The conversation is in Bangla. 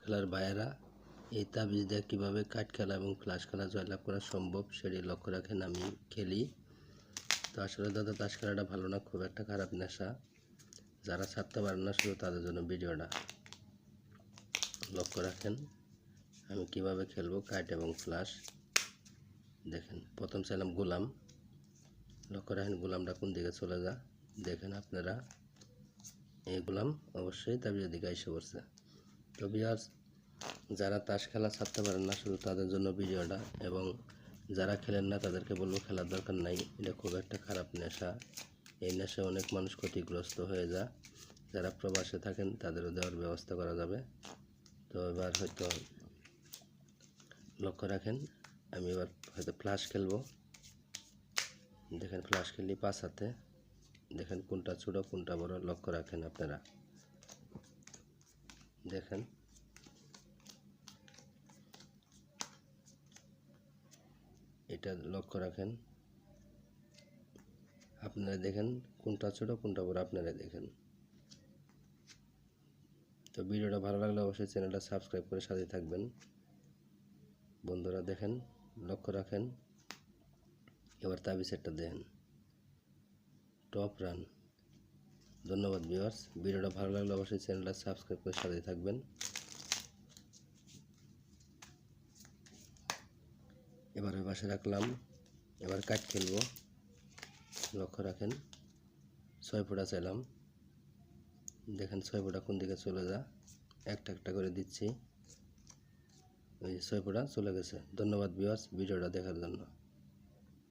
খেলার ভাইয়েরা, এই তাবিজ দিয়ে কীভাবে কাঠ খেলা এবং ফ্লাশ খেলা জয়লাভ করা সম্ভব সেটি লক্ষ্য রাখেন। আমি খেলি তো আসলে দাদা তাস খেলাটা ভালো না, খুব একটা খারাপ নেশা। যারা ছাড়তে পারেন না শুধু তাদের জন্য ভিডিওটা লক্ষ্য রাখেন। আমি কিভাবে খেলবো কাঠ এবং ফ্লাশ দেখেন। প্রথম চাইলাম গোলাম, লক্ষ্য রাখেন গোলামটা কোন দিকে চলে যা। দেখেন আপনারা এই গোলাম অবশ্যই তাবিজের দিকে এসে পড়ছে। তো ভিউয়ার্স, যারা তাস খেলা ছাড়তে পারেন না শুধু তাদের জন্য ভিডিওটা, এবং যারা খেলেন না তাদেরকে বলবো খেলার দরকার নাই, এটা খুব একটা খারাপ নেশা। এই নেশায় অনেক মানুষ ক্ষতিগ্রস্ত হয়ে যায়। যারা প্রবাসে থাকেন তাদেরও দেওয়ার ব্যবস্থা করা যাবে। তো এবার হয়তো লক্ষ্য রাখেন, আমি এবার হয়তো ফ্লাশ খেলবো। দেখেন ফ্লাশ খেলি 5 হাতে, দেখেন কোনটা ছোট কোনটা বড় লক্ষ্য রাখেন আপনারা। দেখেন এটা লক্ষ্য রাখেন আপনারা, দেখেন কোনটা ছোট কোনটা বড় আপনারা দেখেন। তো ভিডিওটা ভালো লাগলে অবশ্যই চ্যানেলটা সাবস্ক্রাইব করে সাথে থাকবেন বন্ধুরা। দেখেন লক্ষ্য রাখেন, এবার তাবিজ সেটটা দেখেন টপ রান। ধন্যবাদ ভিউয়ার্স, ভিডিওটা ভালো লাগলে অবশ্যই চ্যানেলটা সাবস্ক্রাইব করে সাথে থাকবেন। এবার ওই পাশে রাখলাম, এবার কাট খেলবো। লক্ষ্য রাখেন 6 ফোঁটা চাইলাম, দেখেন 6 ফোঁটা কোন দিকে চলে যা। একটা একটা করে দিচ্ছি, ওই 6 ফোঁটা চলে গেছে। ধন্যবাদ ভিউয়ার্স ভিডিওটা দেখার জন্য।